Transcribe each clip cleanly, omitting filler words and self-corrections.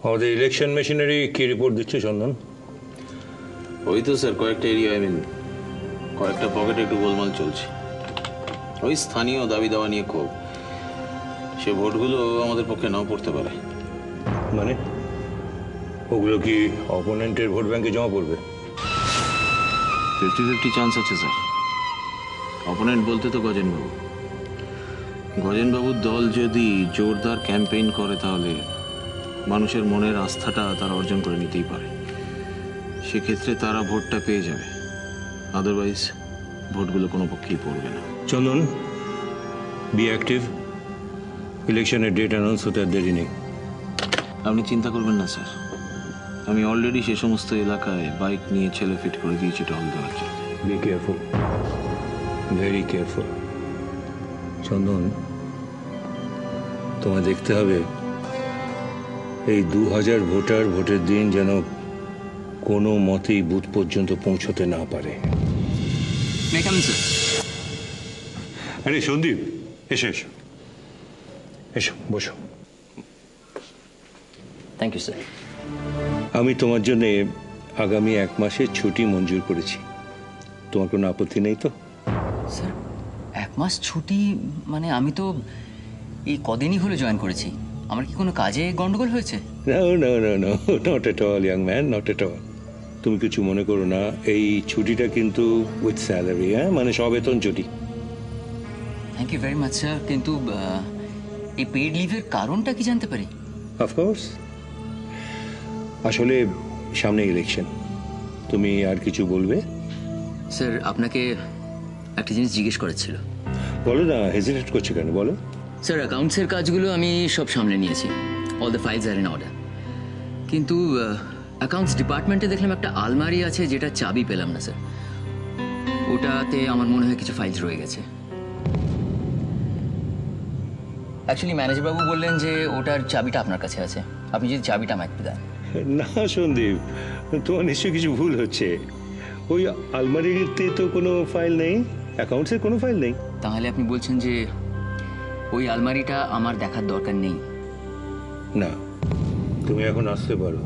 আমাদের election machinery কি report দিচ্ছে চন্দন? ওই তো স্যার কয়েকটা এরিয়া কয়েকটা পকেটে একটু গোলমাল চলছে। ওই স্থানীয় দাবি দাওয়া নিয়ে ক্ষোভ। সে ভোটগুলো আমাদের পক্ষে নাও পড়তে পারে। মানে ওগুলো কি অপোনেন্টের ভোট ব্যাংকে জমা পড়বে? 50-50 চান্স আছে স্যার। অপোনেন্ট বলতে তো গজেনবাবু। গজেনবাবুর দল যদি জোরদার ক্যাম্পেইন করে তাহলে মানুষের মনের আস্থাটা তারা অর্জন করে নিতেই পারে। সেক্ষেত্রে তারা ভোটটা পেয়ে যাবে, আদারওয়াইজ ভোটগুলো কোনো পক্ষেই পড়বে না। চন্দন, বি অ্যাক্টিভ। ইলেকশনের ডেট অ্যানাউন্স হতে আর দেরি নেই। আপনি চিন্তা করবেন না স্যার, আমি অলরেডি সে সমস্ত এলাকায় বাইক নিয়ে ছেলে ফিট করে দিয়েছি টহল দেওয়ার জন্য। Be careful, very careful. Chandan, তোমায় দেখতে হবে এই 2000 ভোটার ভোটের দিন যেন কোনো মতেই বুথ পর্যন্ত পৌঁছতে না পারে। আরে সন্দীপ, এসো এসো এসো, বসো। Thank you sir. আমি তোমার জন্য আগামী 1 মাসের ছুটি মঞ্জুর করেছি। তোমার কোনো আপত্তি নেই তো? স্যার 1 মাস ছুটি মানে আমি তো এই কদিনই হলো জয়েন করেছি। আমার কি কোনো কাজে গন্ডগোল হয়েছে? Not at all young man, not at all. তুমি কিছু মনে করো না, এই ছুটিটা কিন্তু উইথ স্যালারি, হ্যাঁ, মানে সবেতন ছুটি। Thank you very much sir, কিন্তু এই পেইড লিভের কারণটা কি জানতে পারি? অফকোর্স, আসলে সামনে ইলেকশন। তুমি আর কিছু বলবে? স্যার আপনাকে একটা জিনিস জিজ্ঞেস করার ছিল। বলো না, হেজিটেট করছো কেন, বলো। স্যার অ্যাকাউন্টসের কাজগুলো আমি সব সামলে নিয়েছি, all the files are in order, কিন্তু অ্যাকাউন্টস ডিপার্টমেন্টে দেখলাম একটা আলমারি আছে যেটা চাবি পেলাম না স্যার। ওটাতে আমার মনে হয় কিছু ফাইলস রয়ে গেছে। অ্যাকচুয়ালি ম্যানেজারবাবু বললেন যে ওটার চাবিটা আপনার কাছে আছে, আপনি যদি চাবিটা আমাকে একটু দেন। না সন্দীপ, তোমার নিশ্চয়ই কিছু ভুল হচ্ছে। ওই আলমারিতে তো কোনো ফাইল নেই, অ্যাকাউন্টসের কোনো ফাইল নেই। তাহলে আপনি বলছেন যে ওই আলমারিটা আমার দেখার দরকার নেই? না, তুমি এখন আসতে পারো,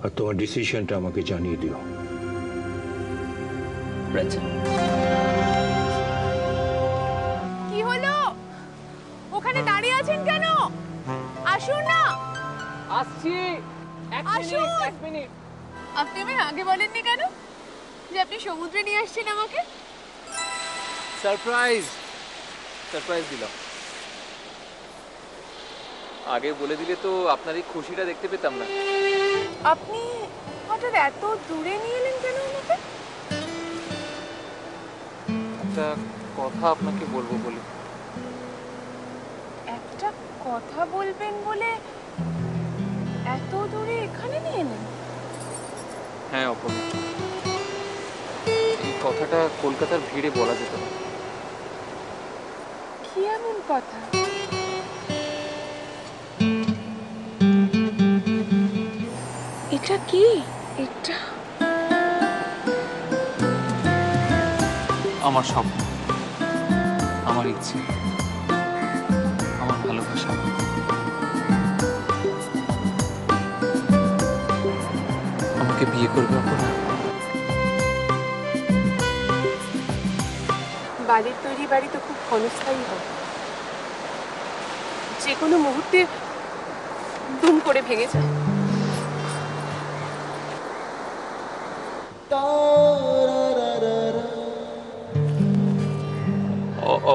আর তোমার ডিসিশনটা আমাকে জানিয়ে দিও। আচ্ছা। কি হলো? ওখানে দাঁড়িয়ে আছেন কেন? আসুন না। আসছি, এক মিনিট। আপনি আমায় আগে বলেননি কেন যে আপনি সমুদ্রে নিয়ে আসছেন আমাকে? সারপ্রাইজ দিলাম। আগে বলে দিলে তো আপনার এই খুশিটা দেখতে পেতাম না। আপনি হঠাৎ এত দূরে নিয়ে এলেন কেন আমাকে? একটা কথা আপনাকে বলবো বলে। একটা কথা বলবেন বলে এত দূরে এখানে নিয়ে এলেন? হ্যাঁ অপর্ণা, এই কথাটা কলকাতার ভিড়ে বলা যেত না। কি এমন কথা? এটা কি? এটা আমার স্বপ্ন, আমার ইচ্ছে, আমার ভালোবাসা। আমাকে বিয়ে করবে অপর্ণা? বাড়ির তৈরি বাড়ি তো খুব ক্ষণস্থায়ী হয়, যে কোনো মুহূর্তে দুম করে ভেঙে যায়।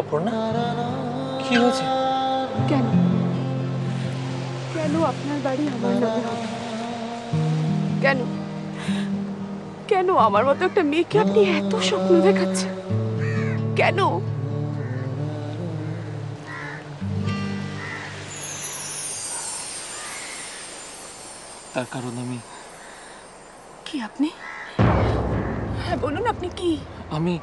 অপর্ণা, কি হয়েছে? কেন কেন আপনার বাড়ি আমার নামে হবে? কেন কেন আমার মতো একটা মেয়েকে আপনি এত স্বপ্ন দেখাচ্ছেন? কেন? তার কারণ কি আপনি? হ্যাঁ বলুন, আপনি কি? আমি